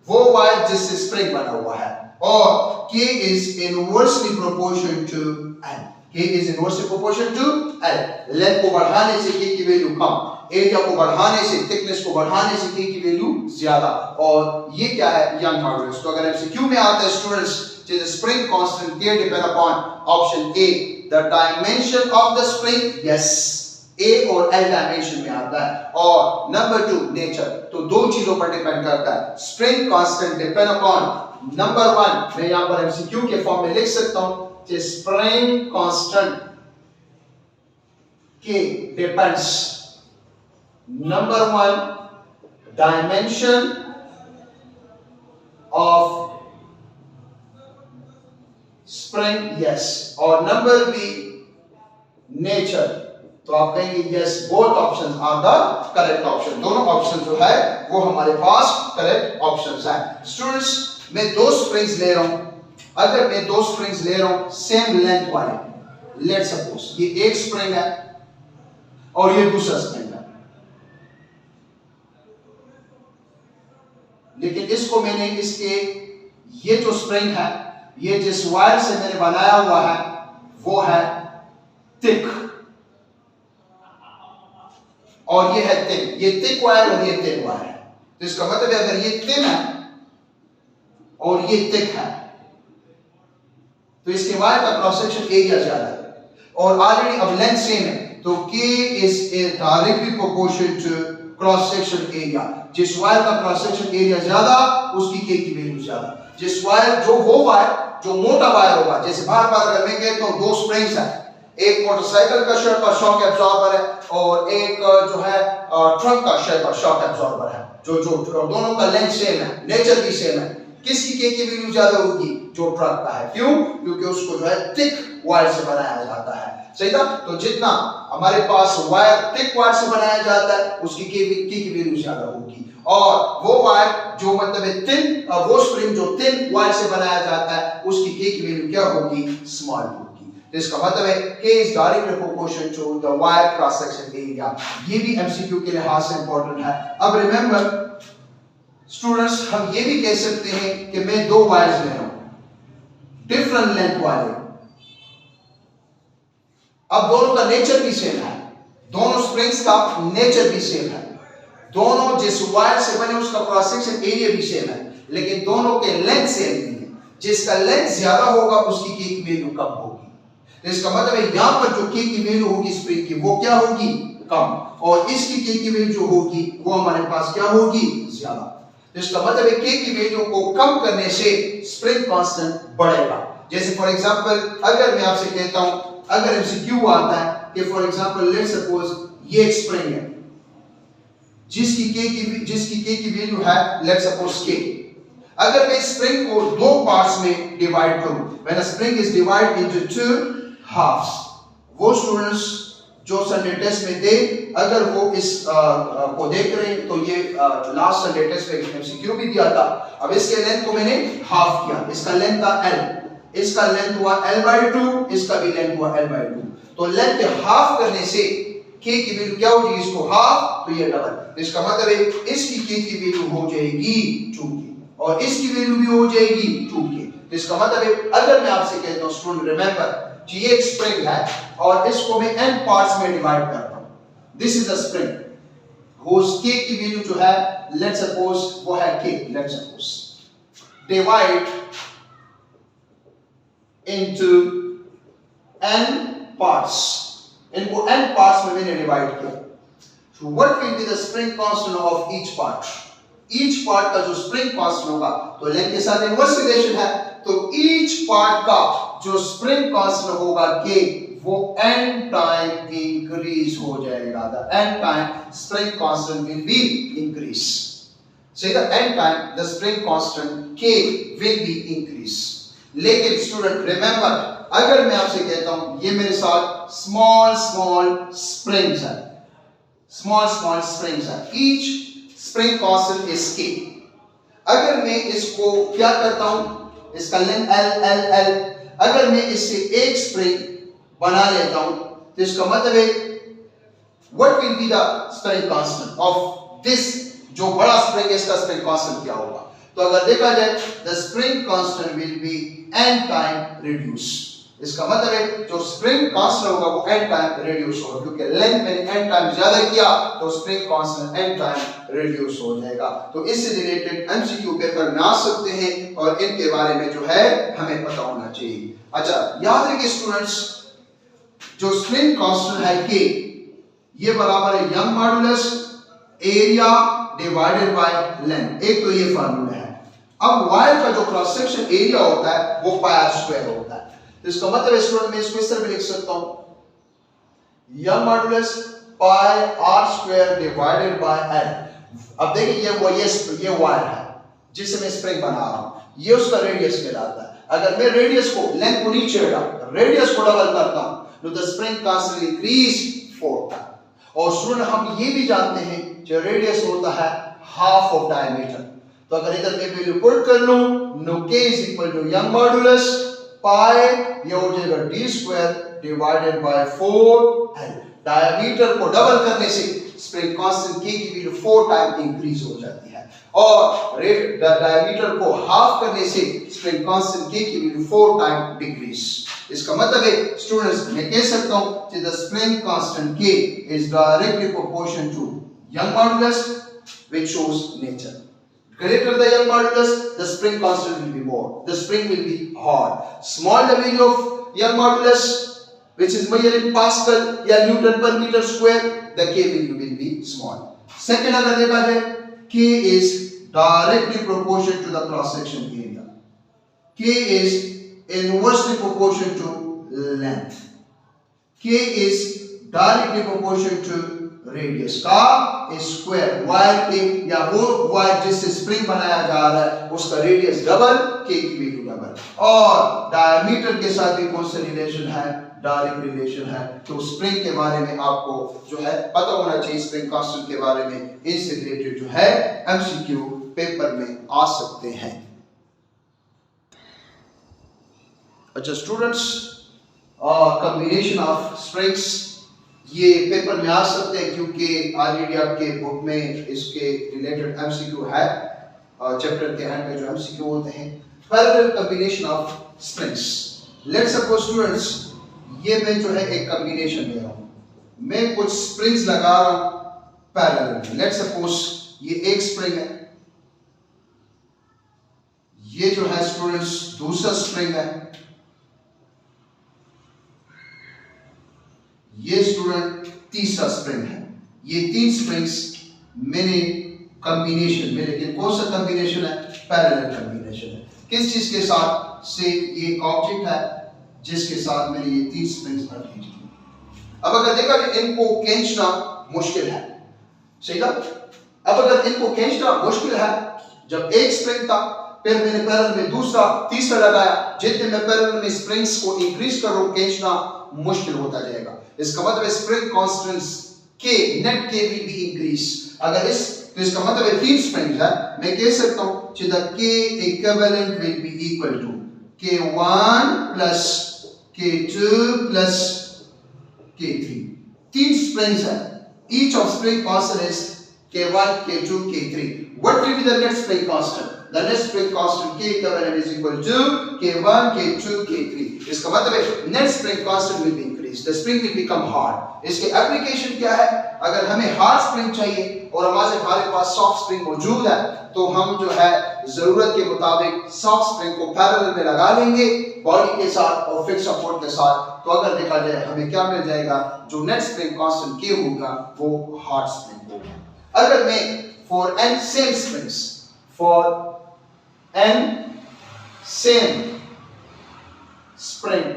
वो वायर जिससे स्प्रिंग बना हुआ है, और K is inversely proportional to L. K is inversely proportional to L. Length को बढ़ाने से K की वैल्यू कम, एरिया को बढ़ाने से, थिकनेस को बढ़ाने से K की वैल्यू ज्यादा, और ये क्या है? Young modulus. तो अगर एमसीक्यू में आता है students, the spring constant K depend upon option A, the dimension of the spring, yes, A और L डायमेंशन में आता है, और नंबर 2 नेचर। तो दो चीजों पर डिपेंड करता है। Spring constant depend upon number 1, मैं यहां पर एमसीक्यू के फॉर्म में लिख सकता हूं कि spring constant K depends number 1 dimension of spring, yes, और नंबर बी नेचर। तो आप कहेंगे yes, both options are the correct option. दोनों ऑप्शन जो है वो हमारे पास करेक्ट ऑप्शंस हैं। स्टूडेंट्स, मैं दो स्प्रिंग्स ले रहा हूं। अगर मैं दो स्प्रिंग्स ले रहा हूं सेम लेंथ वाले, लेट सपोज ये एक स्प्रिंग है और ये दूसरा स्प्रिंग है, लेकिन इसको मैंने इसके, ये जो स्प्रिंग है, ये जिस वायर से मैंने बनाया हुआ है वो है थिक, और ये है थिन। ये थिक वायर और ये थिन वायर है। तो इसका मतलब है अगर ये थिन है और ये थिक है, तो इसके वायर का क्रॉस सेक्शन एरिया ज्यादा है, और ऑलरेडी अब लेंथ सेम है, तो K is directly proportional to cross section area. जिस वायर का क्रॉस सेक्शन एरिया ज्यादा, उसकी K की वैल्यू ज्यादा। जिस वायर, जो वो वायर जो मोटा वायर होगा, जैसे बार बार अगर मैं कहता हूं दो स्प्रिंग्स हैं, एक मोटरसाइकिल का शेप पर शॉक एब्जॉर्बर है और एक जो है ट्रक का शेप पर शॉक एब्जॉर्बर है, जो दोनों का लेंथ सेम है, नेचर भी सेम है, किसकी K की वैल्यू ज्यादा होगी? जो ट्रक का है। क्यों? क्योंकि उसको जो है थिक वायर से बनाया जाता है। सही था? तो जितना हमारे पास वायर थिक वायर से बनाया जाता है, उसकी K की वैल्यू ज्यादा होगी, और वो वायर जो मतलब है थिन, वो स्प्रिंग जो थिन वायर से बनाया जाता है, उसकी K की वैल्यू क्या होगी? स्मॉल होगी। तो इसका मतलब है K is directly proportional to the wire cross section area। ये भी MCQ के लिहाज से इंपॉर्टेंट है। अब रिमेंबर स्टूडेंट्स, हम ये भी कह सकते हैं कि मैं दो वायर्स ले रहा हूं डिफरेंट लेंथ वाले, अब दोनों का नेचर भी सेम है, दोनों स्प्रिंग्स का नेचर भी सेम है, दोनों जिस वायर से बने उसका क्रॉस सेक्शन एरिया भी सेम है, लेकिन दोनों के लेंथ सेम नहीं है। जिसका लेंथ ज्यादा होगा उसकी K की वैल्यू कम होगी। तो इसका मतलब है यहां पर जो K की वैल्यू होगी स्प्रिंग की वो क्या होगी, कम, और इसकी K की वैल्यू जो होगी वो हमारे पास क्या होगी, ज्यादा। तो इसका मतलब है K की वैल्यू को कम करने से स्प्रिंग कांस्टेंट बढ़ेगा। जैसे फॉर एग्जांपल अगर मैं आपसे कहता हूं, अगर MCQ आता है कि फॉर एग्जांपल लेट्स सपोज ये एक स्प्रिंग है जिसकी K की वैल्यू है लेट्स सपोज K। अगर मैं स्प्रिंग को दो पार्ट्स में डिवाइड करूं, when a spring is divided into two halves, वो स्टूडेंट्स जो संडे टेस्ट में थे अगर वो इस को देख रहे हैं तो ये लास्ट संडे टेस्ट में MCQ भी दिया था। अब इसके लेंथ को मैंने हाफ किया, इसका लेंथ था L, इसका लेंथ हुआ L/2, इसका भी लेंथ हुआ L/2। तो लेंथ हाफ करने से K की वैल्यू क्या हो जाएगी, इसको हाफ तो ये डबल। इसका मतलब है इसकी K की वैल्यू हो जाएगी 2K और इसकी वैल्यू भी हो जाएगी 2K। तो इसका मतलब है अगर मैं आपसे कहता हूं स्टूडेंट रिमेंबर कि ये एक स्प्रिंग है और इसको मैं n पार्ट्स में डिवाइड करता हूं, this is a spring whose K की वैल्यू जो है लेट्स सपोज वो है K, let's suppose divide into n parts, इनको n parts में मैंने डिवाइड किया। So what will be the spring constant of each part? Each part का जो spring constant होगा तो लेंथ के साथ इनवर्स रिलेशन है, तो each part का जो spring constant होगा K वो n टाइम increase हो जाएगा। The n time spring constant will be increase. Say the n time the spring constant K will be increase. लेकिन स्टूडेंट रिमेंबर अगर मैं आपसे कहता हूं ये मेरे साथ स्मॉल स्प्रिंग्स है, स्मॉल स्प्रिंग्स है, each spring constant is K। अगर मैं इसको क्या करता हूं, इसका लेंथ L, अगर मैं इससे एक स्प्रिंग बना लेता हूं तो इसका मतलब है what will be the spring constant of this, जो बड़ा स्प्रिंग है इसका स्प्रिंग कांस्टेंट क्या होगा। तो अगर देखा जाए the spring constant will B n time reduce. इसका मतलब है जो स्प्रिंग कांस्टेंट होगा वो n टाइम रिड्यूस होगा, क्योंकि लेंथ मैंने n टाइम ज्यादा किया तो spring constant n time reduce हो जाएगा। तो इससे रिलेटेड MCQ पेपर में आ सकते हैं और इनके बारे में जो है हमें पता होना चाहिए। अच्छा याद रखिए स्टूडेंट्स, जो स्प्रिंग कांस्टेंट है K ये बराबर है young modulus area divided by length, एक तो ये फार्मूला है। अब वायर का जो क्रॉस सेक्शन एरिया होता है वो पाई स्क्वायर होता है, तो इसका मतलब स्टूडेंट मैं इसको इस तरह भी लिख सकता हूं, यंग मॉडुलस पाई r square divided bye l। अब देखिए ये वायर है जिससे मैं स्प्रिंग बना रहा हूं, ये उसका रेडियस कहलाता है। अगर मैं रेडियस को लेंथ को नीचे रेडियस को डबल करता हूं तो the spring constant increase 4 time. और स्टूडेंट हम ये भी जानते हैं जो रेडियस होता है हाफ ऑफ डायमीटर, तो अगर इधर मैं वैल्यू पुट कर लूं no K is equal to Young modulus pi, ये हो जाएगा d square divided by 4l। Diameter को डबल करने से स्प्रिंग कांस्टेंट K की वैल्यू 4 टाइम इंक्रीज हो जाती है और डायमीटर को हाफ करने से स्प्रिंग कांस्टेंट K की वैल्यू 4 टाइम डिक्रीज। इसका मतलब है स्टूडेंट्स मैं कह सकता हूं कि the spring constant K is directly proportional to Young modulus which shows nature. Greater the young modulus, the spring constant will be more. The spring will be hard. Small the value of young modulus, which is measured in Pascal या Newton per meter square, the K value will be small. Second, अगर देखा जाए, K is directly proportional to the cross section area. K is inversely proportional to length. K is directly proportional to radius का स्क्वायर। वायर के या वो वायर जिससे स्प्रिंग बनाया जा रहा है उसका रेडियस डबल, K की वैल्यू डबल, और डायमीटर के साथ भी कौन सा रिलेशन है, डायरेक्ट रिलेशन है। तो स्प्रिंग के बारे में आपको जो है पता होना चाहिए, स्प्रिंग कांस्टेंट के बारे में, इससे रिलेटेड जो है MCQ पेपर में आ सकते हैं। अच्छा स्टूडेंट्स कॉम्बिनेशन ऑफ स्प्रिंग्स। ये पेपर में आ सकते हैं क्योंकि ऑलरेडी आपके बुक में इसके रिलेटेड एमसीक्यू है, चैप्टर के एंड में जो एमसीक्यू होते हैं। Parallel combination of springs. Let's suppose students, ये मैं जो है एक कॉम्बिनेशन ले रहा हूं, मैं कुछ स्प्रिंग्स लगा रहा हूं पैरेलल। लेट्स सपोज ये एक स्प्रिंग है, ये जो है स्टूडेंट्स दूसरा स्प्रिंग है, ये स्टूडेंट तीसरा स्प्रिंग है। ये तीन स्प्रिंग्स मैंने कॉम्बिनेशन में, लेकिन कौन सा कॉम्बिनेशन है? पैरेलल कॉम्बिनेशन है। किस चीज के साथ? से ये एक ऑब्जेक्ट है जिसके साथ मैंने ये तीन स्प्रिंग्स रखी थी। अब अगर देखा कि इनको खींचना मुश्किल है, सही ना? अब अगर इनको खींचना मुश्किल है, जब एक स्प्रिंग था फिर मैंने पैरेलल में दूसरा तीसरा लगाया, जितने मैं पैरेलल में स्प्रिंग्स को इंक्रीज करूं खींचना मुश्किल होता जाएगा। इसका मतलब स्प्रिंग कांस्टेंट्स के नेट के विल बी इंक्रीज। अगर इस तो इसका मतलब है तीन स्प्रिंग्स है, मैं कह सकता हूं the k equivalent will be equal to k1 plus k2 plus k3। तीन स्प्रिंग्स है, each of spring constant is k1 k2 k3। what will be the net spring constant? The net spring constant K equivalent is equal to K1, K2, K3। इसका मतलब है net spring constant will be increased, the spring will become hard। इसके एप्लीकेशन क्या है? अगर हमें हार्ड स्प्रिंग चाहिए और हमारे पास सॉफ्ट स्प्रिंग मौजूद है, तो हम जो है जरूरत के मुताबिक सॉफ्ट स्प्रिंग को पैरेलल में लगा लेंगे बॉडी के साथ और फिक्स सपोर्ट के साथ। तो अगर देखा जाए हमें क्या मिल जाएगा? जो नेट स्प्रिंग कांस्टेंट K होगा वो हार्ड स्प्रिंग होगा। अगर मैं for n same springs, for n same spring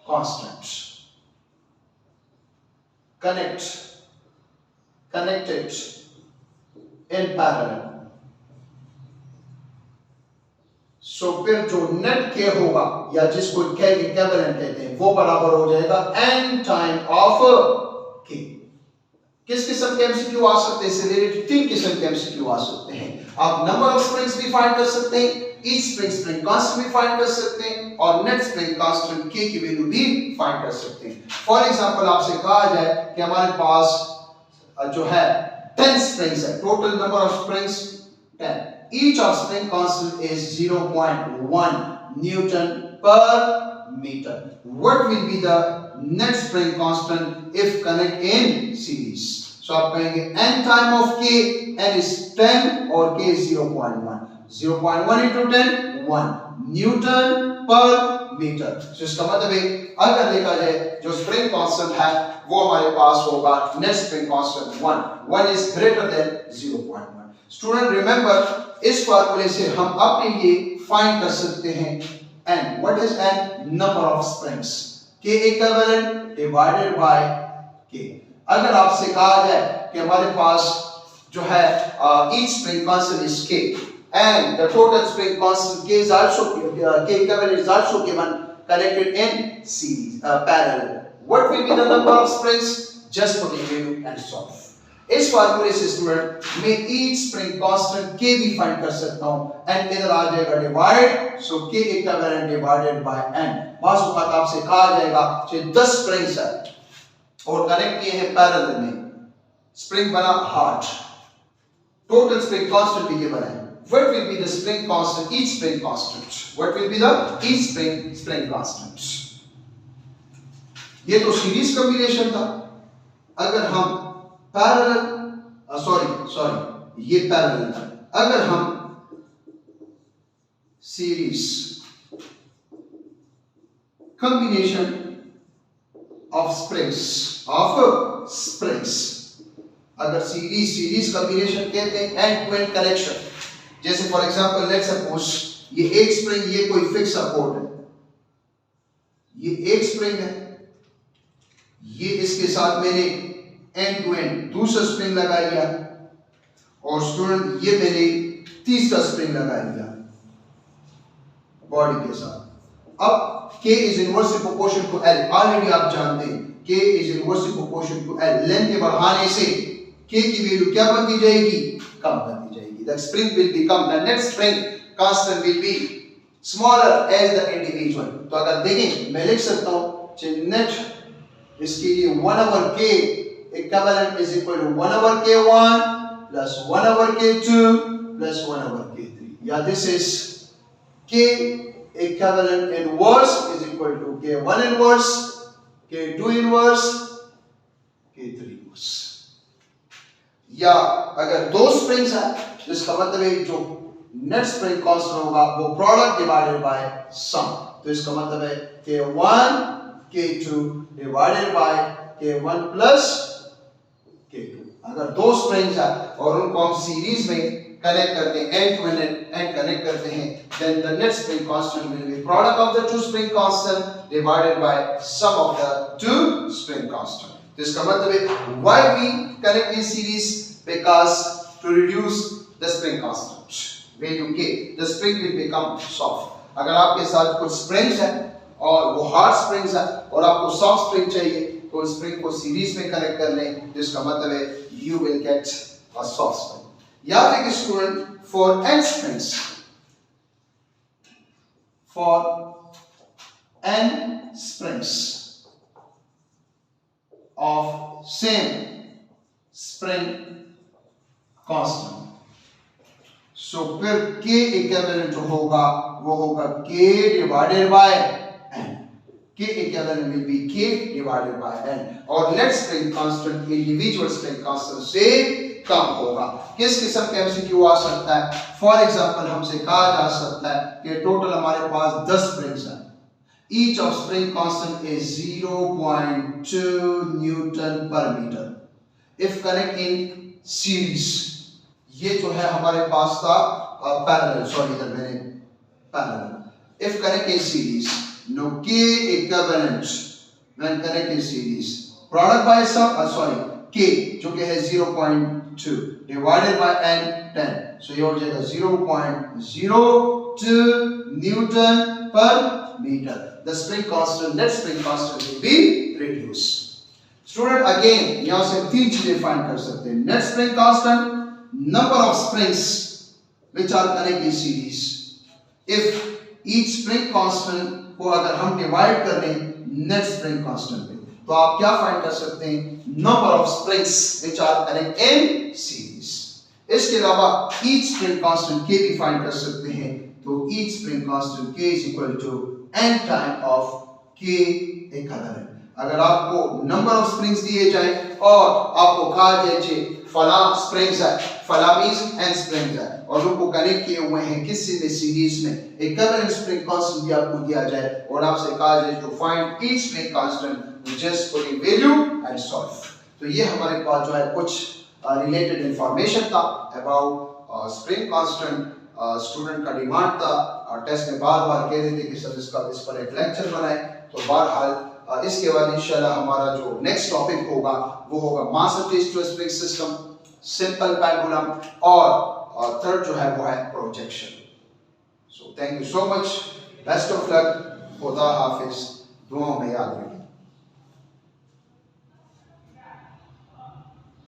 constants connected in parallel, सो फिर जो नेट के होगा या जिसको K इक्विवेलेंट कहते हैं वो बराबर हो जाएगा n टाइम ऑफ K। किस किस्म के एमसीक्यू आ सकते हैं? इससे रिलेटेड तीन किस्म के एमसीक्यू आ सकते हैं। आप नंबर ऑफ स्प्रिंग्स भी फाइंड कर सकते हैं, ईच स्प्रिंग कांस्टेंट भी फाइंड कर सकते हैं और नेट स्प्रिंग कांस्टेंट K की वैल्यू भी फाइंड कर सकते हैं। फॉर एग्जांपल आपसे कहा जाए कि हमारे पास जो है 10 स्प्रिंग्स है, total number of springs 10, each of spring constant is 0.1 newton per metre. What will be the net spring constant if connect in series? So आप कहेंगे n time of K, n is 10 और K is 0.1, 0.1 into 10 1 Newton per metre. So इसका मतलब है अगर देखा जाए जो स्प्रिंग कांस्टेंट है वो हमारे पास होगा net spring constant 1 is greater than 0.1। Student remember, इस फार्मूले से हम अपने लिए फाइंड कर सकते हैं n। What is n? Number of springs K equivalent divided by K। अगर आपसे कहा जाए कि हमारे पास जो है each spring constant is K and the total spring constant K is also K equivalent is also given connected in series parallel, what will be the number of springs? Just put the value and solve। इस फार्मूले से स्टूडेंट मैं each spring constant K भी फाइंड कर सकता हूं and इधर आ जाएगा divide, so K equivalent divided by n। बात आपसे कहा जाएगा कि 10 स्प्रिंग्स है और कनेक्ट किए हैं पैरेलल में, स्प्रिंग बना हार्ड, टोटल स्प्रिंग कांस्टेंट भी गिवन है। What will be the spring constant? Each spring constant. What will be the each spring constant? ये तो सीरीज कॉम्बिनेशन था। अगर हम पैरेलल ये पैरेलल था। अगर हम सीरीज combination of springs, अगर सीरीज कॉम्बिनेशन कहते हैं एंड टू एंड कनेक्शन। जैसे फॉर एग्जांपल लेट्स सपोज ये एक स्प्रिंग, ये कोई फिक्स सपोर्ट है, ये एक स्प्रिंग है, ये इसके साथ मैंने एंड टू एंड दूसरा स्प्रिंग लगा लिया और स्टूडेंट ये मैंने तीसरा स्प्रिंग लगा लिया बॉडी के साथ। अब K is inversely proportional to L, already आप जानते हैं K is inversely proportional to L। Length के बढ़ाने से K की वैल्यू क्या बनती जाएगी? कम बनती जाएगी। The spring will become, the net spring constant will be smaller as the individual. तो अगर देखें मैं लिख सकता हूं नेट इसके लिए 1/k equivalent is equal to 1/k1 plus 1/k2 plus 1/k3, या this is k equivalent inverse is equal to k1 inverse, k2 inverse, k3 inverse। या अगर दो स्प्रिंग्स है तो इसका मतलब है जो नेट स्प्रिंग कांस्टेंट होगा वो प्रोडक्ट डिवाइडेड बाय सम, तो इसका मतलब है k1 k2 divided by k1 plus k2। अगर दो स्प्रिंग्स है और उनको हम सीरीज में कनेक्ट करते हैं एंड टू एंड कनेक्ट करते हैं, then the net spring constant will be product of the two spring constant divided by sum of the two spring constant। तो इसका मतलब है why we connect in series, because to reduce the spring constant value k, the spring will become soft। अगर आपके साथ कुछ springs है और वो hard springs है और आपको soft spring चाहिए तो स्प्रिंग को सीरीज में कनेक्ट कर लें, जिसका मतलब है you will get a soft spring। याद रखिए student, for n springs, for n springs of same spring constant, so फिर k इक्विवेलेंट जो होगा वो होगा k divided by n, k equivalent will B k divided by n, और net spring constant individual spring constant से कम होगा। किस किस्म का एमसीक्यू आ सकता है? फॉर एग्जांपल हमसे कहा जा सकता है कि टोटल हमारे पास 10 स्प्रिंग्स हैं, each of spring constant is 0.2 newton per metre if connect in series. ये जो है हमारे पास था पैरेलल, सॉरी इधर मैंने parallel. If connect in series, no k equivalent when connect in series, product by sum, sorry k जो कि है 0.2 डिवाइडेड बाय n 10, सो ये हो जाएगा 0.02 newton per metre. The spring constant, net spring constant will be reduced. Student again यहां से तीन चीजें फाइंड कर सकते हैं, net spring constant, number of springs which are connected in series. If each spring constant को अगर हम डिवाइड कर लें नेट स्प्रिंग कांस्टेंट पे, तो आप क्या फाइंड कर सकते हैं, number of springs which are connected in series. इसके अलावा ईच स्प्रिंग कांस्टेंट k भी फाइंड कर सकते हैं, तो each spring constant k is equal to n time of k equivalent. अगर आपको नंबर ऑफ स्प्रिंग्स दिए जाए और आपको कहा जाए कि फला स्प्रिंग्स है, फला मींस n स्प्रिंग्स है और उनको कनेक्ट किए हुए हैं किसी ने सीरीज में, इक्विवेलेंट स्प्रिंग कांस्टेंट भी आपको दिया जाए और आपसे कहा जाए to find each spring constant, we just put in value and solve। तो ये हमारे पास जो है कुछ रिलेटेड इंफॉर्मेशन था अबाउट स्प्रिंग कांस्टेंट। स्टूडेंट का डिमांड था, टेस्ट में बार बार कह रहे थे कि सर इस पर एक लेक्चर बनाए, तो बहरहाल इसके बाद इंशाल्लाह हमारा जो नेक्स्ट टॉपिक होगा वो होगा mass attached to spring system, simple pendulum, और थर्ड जो है वो है projection. So thank you so much, best of luck, खुदा हाफिज, दुआओं में याद रखें।